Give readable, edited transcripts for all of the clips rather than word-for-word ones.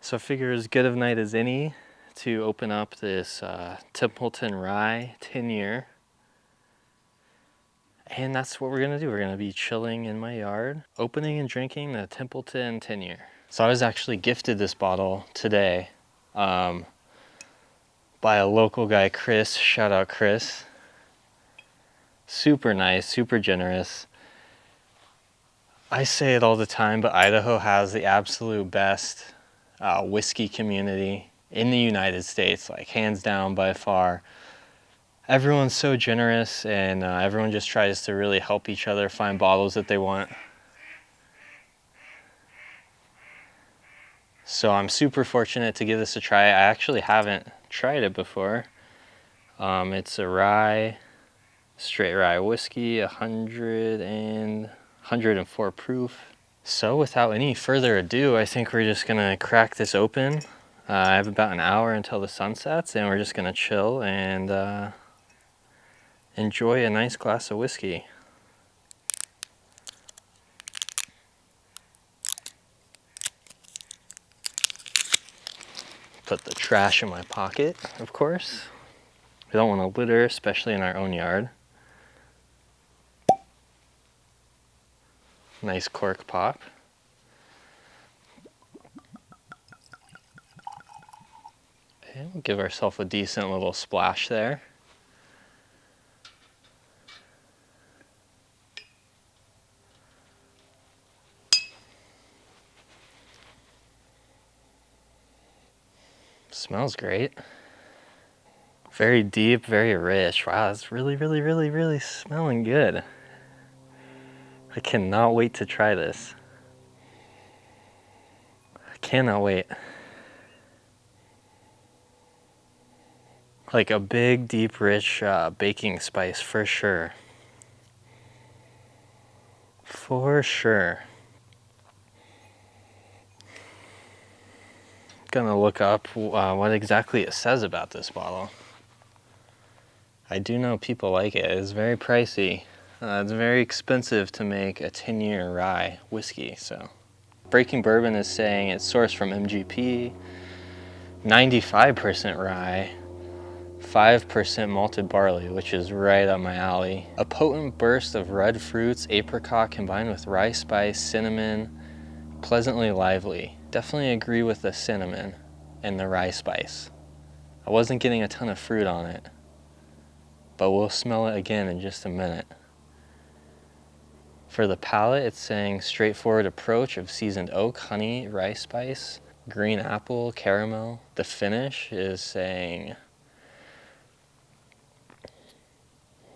So I figure as good of night as any to open up this Templeton Rye 10-year. And that's what we're gonna do. We're gonna be chilling in my yard, opening and drinking the Templeton 10-year. So I was actually gifted this bottle today by a local guy, Chris. Shout out Chris. Super nice, super generous. I say it all the time, but Idaho has the absolute best whiskey community in the United States, like hands down by far. Everyone's so generous, and everyone just tries to really help each other find bottles that they want. So I'm super fortunate to give this a try. I actually haven't tried it before. It's a rye, straight rye whiskey, 104 proof. So without any further ado, I think we're just gonna crack this open. I have about an hour until the sun sets, and we're just gonna chill and enjoy a nice glass of whiskey. Put the trash in my pocket, of course. We don't want to litter, especially in our own yard. Nice cork pop. And we'll give ourselves a decent little splash there. Smells great. Very deep, very rich. Wow, it's really smelling good. I cannot wait to try this. I cannot wait. Like a big, deep, rich baking spice for sure. For sure. Gonna look up what exactly it says about this bottle. I do know people like it. It's very pricey. It's very expensive to make a 10-year rye whiskey. So, Breaking Bourbon is saying it's sourced from MGP, 95% rye, 5% malted barley, which is right up my alley. A potent burst of red fruits, apricot combined with rye spice, cinnamon, pleasantly lively. Definitely agree with the cinnamon and the rye spice. I wasn't getting a ton of fruit on it, but we'll smell it again in just a minute. For the palate, it's saying straightforward approach of seasoned oak, honey, rye spice, green apple, caramel. The finish is saying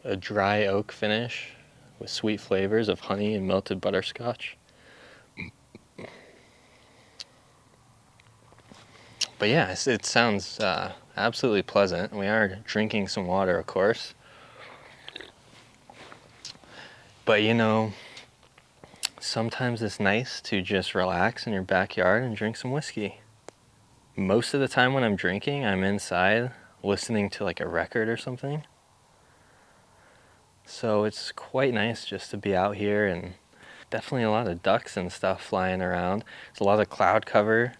a dry oak finish with sweet flavors of honey and melted butterscotch. But yeah, it sounds absolutely pleasant. We are drinking some water, of course. But you know, sometimes it's nice to just relax in your backyard and drink some whiskey. Most of the time when I'm drinking, I'm inside listening to like a record or something. So it's quite nice just to be out here, and definitely a lot of ducks and stuff flying around. There's a lot of cloud cover.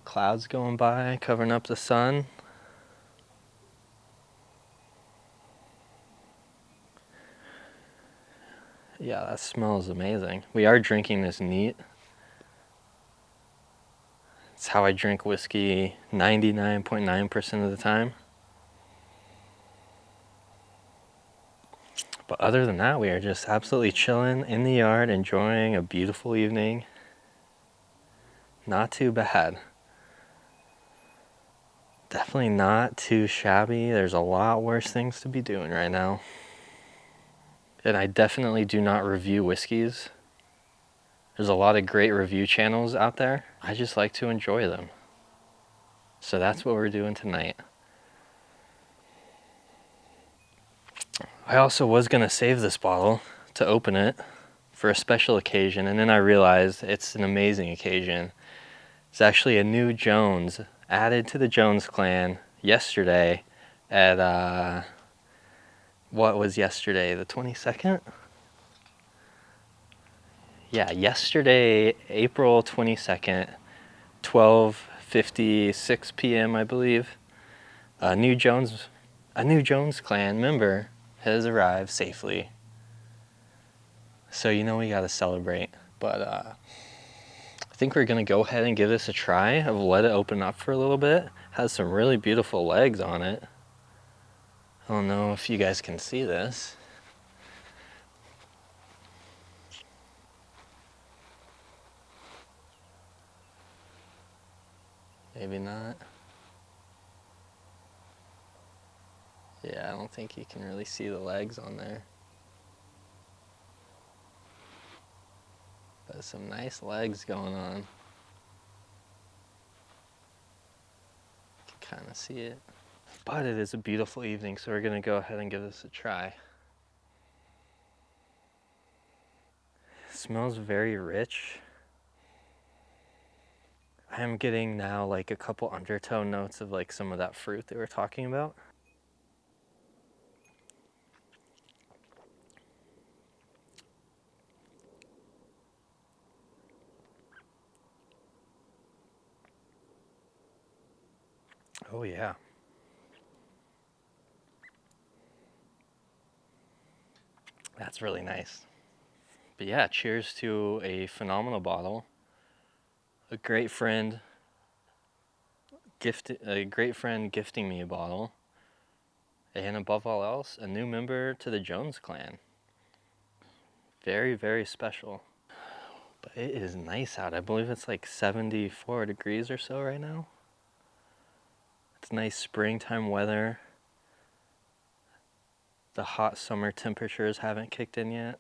Clouds going by, covering up the sun. Yeah, that smells amazing. We are drinking this neat. It's how I drink whiskey 99.9% of the time. But other than that, we are just absolutely chilling in the yard, enjoying a beautiful evening. Not too bad. Definitely not too shabby. There's a lot worse things to be doing right now. And I definitely do not review whiskeys. There's a lot of great review channels out there. I just like to enjoy them. So that's what we're doing tonight. I also was gonna save this bottle to open it for a special occasion, and then I realized it's an amazing occasion. It's actually a new Jones added to the Jones clan yesterday at what was yesterday, the 22nd? Yeah, yesterday, April 22nd, 12:56 p.m. I believe. A new Jones clan member has arrived safely. So you know we gotta celebrate. But I think we're gonna go ahead and give this a try. I've let it open up for a little bit. Has some really beautiful legs on it. I don't know if you guys can see this. Maybe not. Yeah, I don't think you can really see the legs on there. But some nice legs going on. You can kind of see it. But it is a beautiful evening, so we're gonna go ahead and give this a try. It smells very rich. I am getting now like a couple undertone notes of like some of that fruit they were talking about. Oh yeah. That's really nice. But yeah, cheers to a phenomenal bottle. A great friend gifting me a bottle. And above all else, a new member to the Jones clan. Very, very special. But it is nice out. I believe it's like 74 degrees or so right now. It's nice springtime weather. The hot summer temperatures haven't kicked in yet.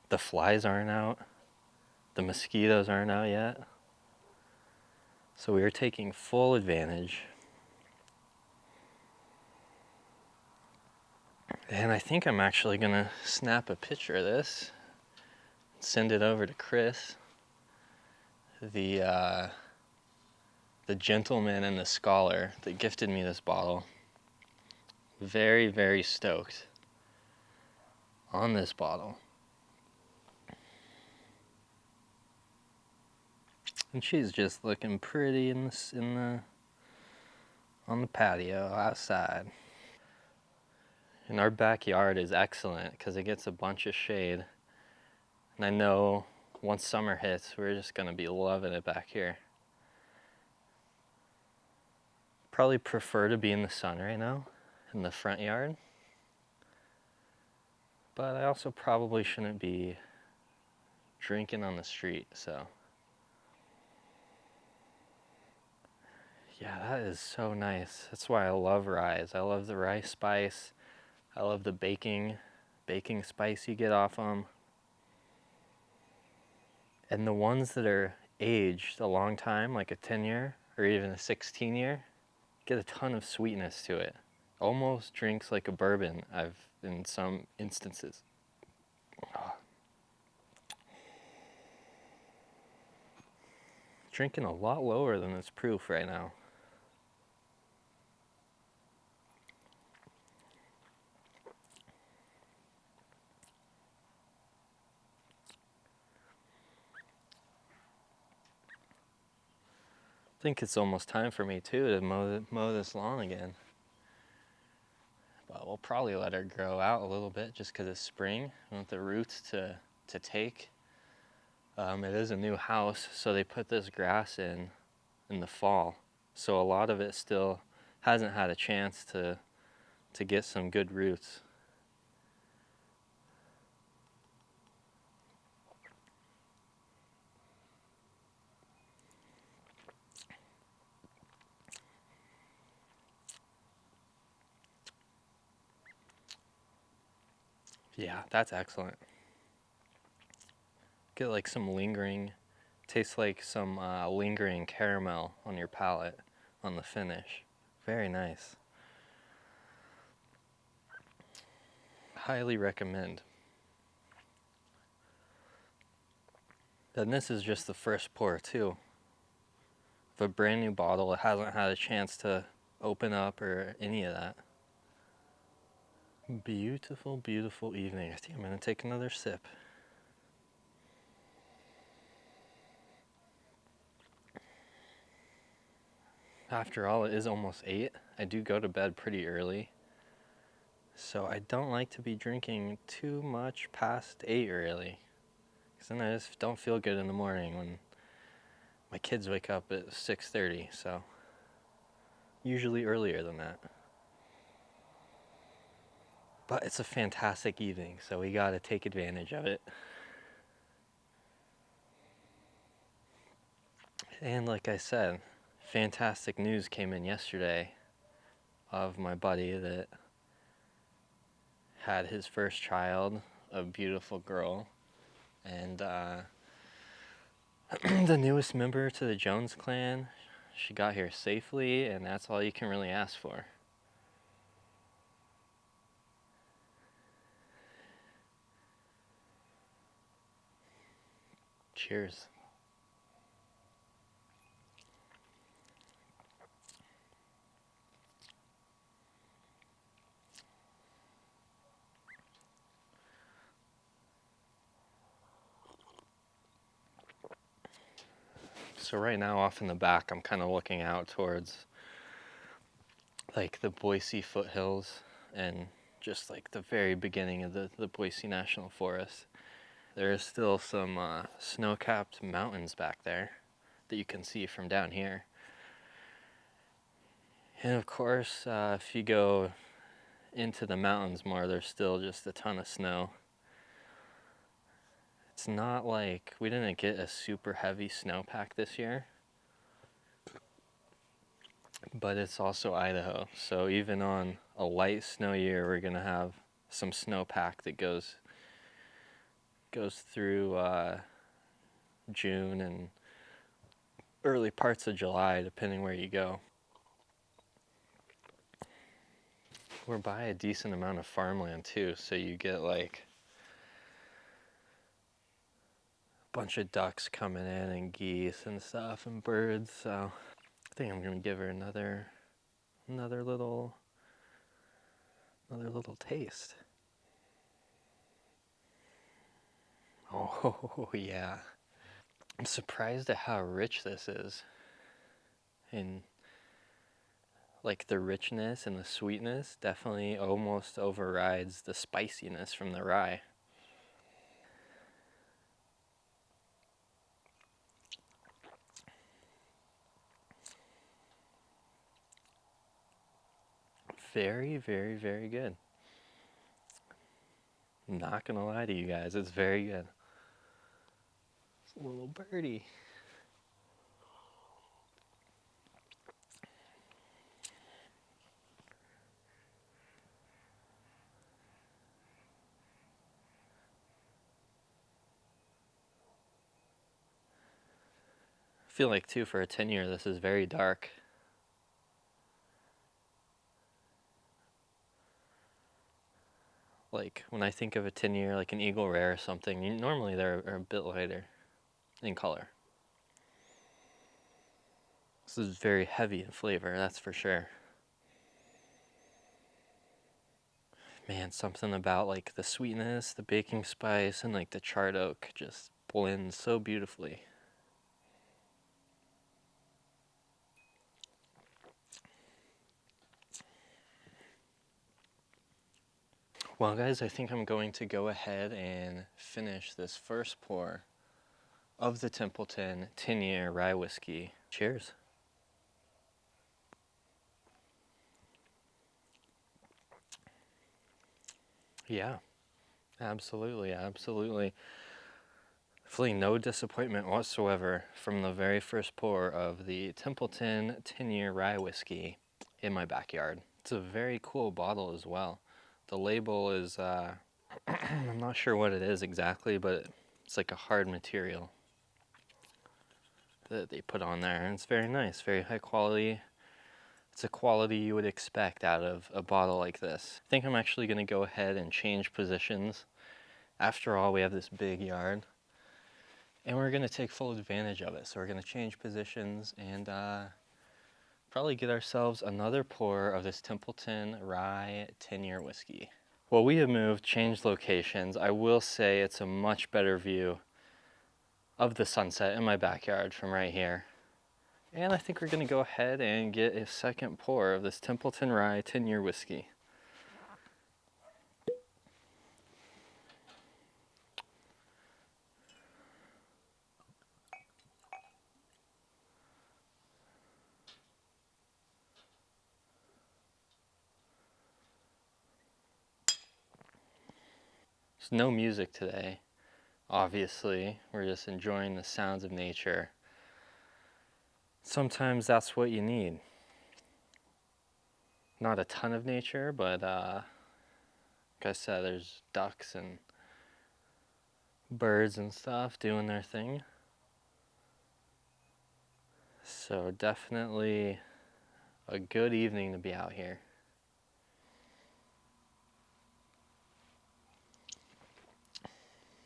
The flies aren't out. The mosquitoes aren't out yet. So we are taking full advantage. And I think I'm actually gonna snap a picture of this, send it over to Chris, the gentleman and the scholar that gifted me this bottle. Very, very stoked on this bottle. And she's just looking pretty on the patio outside. And our backyard is excellent because it gets a bunch of shade. And I know once summer hits, we're just gonna be loving it back here. Probably prefer to be in the sun right now, in the front yard. But I also probably shouldn't be drinking on the street, so. Yeah, that is so nice. That's why I love rye. I love the rye spice. I love the baking spice you get off them. And the ones that are aged a long time, like a 10-year or even a 16-year, get a ton of sweetness to it. Almost drinks like a bourbon, in some instances. Oh. Drinking a lot lower than this proof right now. I think it's almost time for me too to mow this lawn again. But we'll probably let her grow out a little bit just because it's spring. I want the roots to take. It is a new house, so they put this grass in the fall. So a lot of it still hasn't had a chance to get some good roots. Yeah, that's excellent. Get like some lingering, tastes like some lingering caramel on your palate on the finish. Very nice. Highly recommend. And this is just the first pour too. Of a brand new bottle, it hasn't had a chance to open up or any of that. Beautiful, beautiful evening. I think I'm gonna take another sip. After all, it is almost 8. I do go to bed pretty early, so I don't like to be drinking too much past 8 really, because then I just don't feel good in the morning when my kids wake up at 6:30, so usually earlier than that. But it's a fantastic evening, so we gotta take advantage of it. And like I said, fantastic news came in yesterday of my buddy that had his first child, a beautiful girl, and the newest member to the Jones clan. She got here safely, and that's all you can really ask for. Cheers. So right now off in the back, I'm kind of looking out towards like the Boise foothills and just like the very beginning of the Boise National Forest. There is still some snow-capped mountains back there that you can see from down here. And of course, if you go into the mountains more, there's still just a ton of snow. It's not like we didn't get a super heavy snowpack this year, but it's also Idaho. So even on a light snow year, we're gonna have some snowpack that goes through June and early parts of July, depending where you go. We're by a decent amount of farmland too, so you get like a bunch of ducks coming in and geese and stuff and birds. So I think I'm gonna give her another little taste. Oh yeah. I'm surprised at how rich this is. And like the richness and the sweetness definitely almost overrides the spiciness from the rye. Very, very, very good. I'm not gonna lie to you guys, it's very good. It's a little birdie. I feel like too for a 10-year this is very dark. Like when I think of a 10-year, like an Eagle Rare or something, normally they're a bit lighter in color. This is very heavy in flavor, that's for sure. Man, something about like the sweetness, the baking spice, and like the charred oak just blends so beautifully. Well guys, I think I'm going to go ahead and finish this first pour of the Templeton 10-year rye whiskey. Cheers. Yeah, absolutely, absolutely. Feeling no disappointment whatsoever from the very first pour of the Templeton 10-year rye whiskey in my backyard. It's a very cool bottle as well. The label is, I'm not sure what it is exactly, but it's like a hard material that they put on there. And it's very nice, very high quality. It's a quality you would expect out of a bottle like this. I think I'm actually going to go ahead and change positions. After all, we have this big yard. And we're going to take full advantage of it. So we're going to change positions and probably get ourselves another pour of this Templeton Rye 10-year whiskey. Well, we have moved, changed locations. I will say it's a much better view of the sunset in my backyard from right here. And I think we're gonna go ahead and get a second pour of this Templeton Rye 10-year whiskey. There's no music today, obviously. We're just enjoying the sounds of nature. Sometimes that's what you need. Not a ton of nature, but like I said, there's ducks and birds and stuff doing their thing. So definitely a good evening to be out here.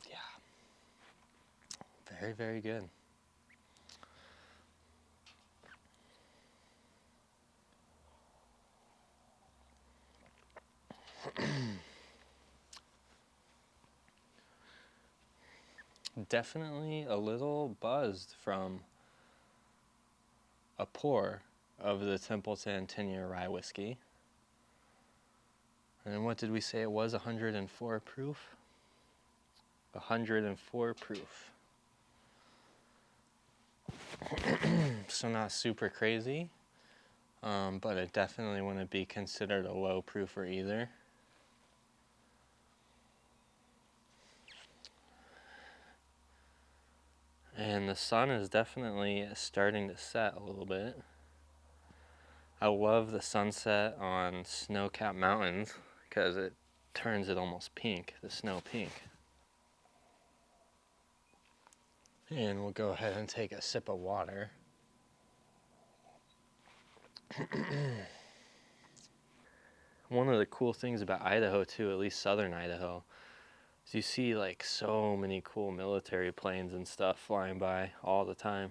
Yeah, very, very good. Definitely a little buzzed from a pour of the Templeton 10-year rye whiskey. And what did we say it was? 104 proof? 104 proof. So not super crazy, but it definitely wouldn't be considered a low proofer either. And the sun is definitely starting to set a little bit. I love the sunset on snow-capped mountains because it turns it almost pink, the snow pink. And we'll go ahead and take a sip of water. One of the cool things about Idaho too, at least southern Idaho, is you see like so many cool military planes and stuff flying by all the time.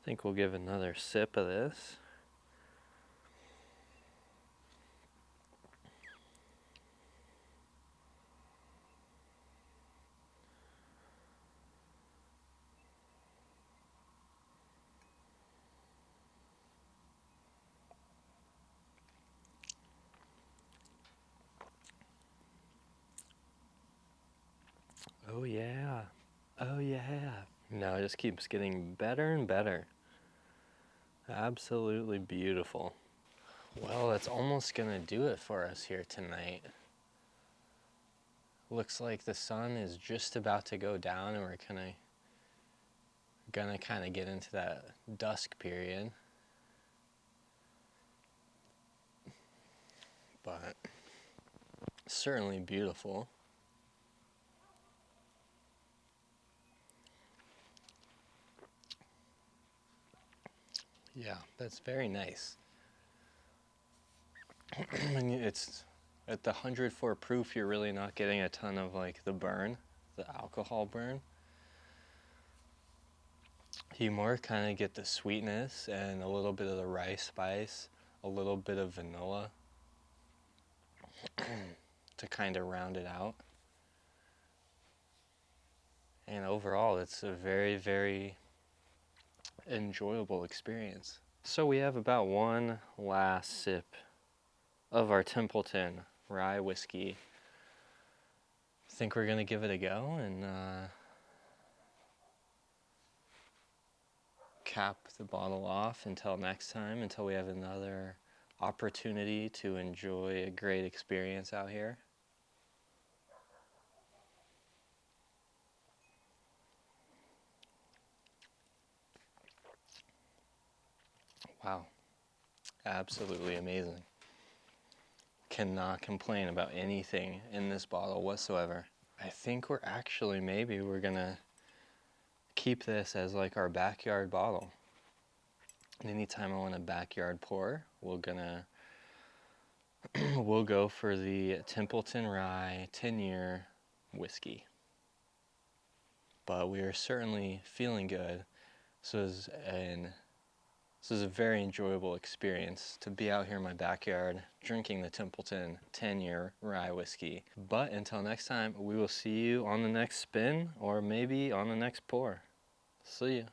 I think we'll give another sip of this. Oh yeah. Oh yeah. No, it just keeps getting better and better. Absolutely beautiful. Well, that's almost gonna do it for us here tonight. Looks like the sun is just about to go down and we're gonna kind of get into that dusk period. But certainly beautiful. Yeah, that's very nice. And it's at the 104 proof, you're really not getting a ton of like the burn, the alcohol burn. You more kind of get the sweetness and a little bit of the rice spice, a little bit of vanilla to kind of round it out. And overall, it's a very, very enjoyable experience. So we have about one last sip of our Templeton rye whiskey. I think we're gonna give it a go and cap the bottle off until next time, until we have another opportunity to enjoy a great experience out here. Wow, absolutely amazing. Cannot complain about anything in this bottle whatsoever. I think we're gonna keep this as like our backyard bottle. Anytime I want a backyard pour, we'll go for the Templeton Rye 10-year whiskey. But we are certainly feeling good. This is a very enjoyable experience to be out here in my backyard drinking the Templeton 10-year rye whiskey. But until next time, we will see you on the next spin or maybe on the next pour. See ya.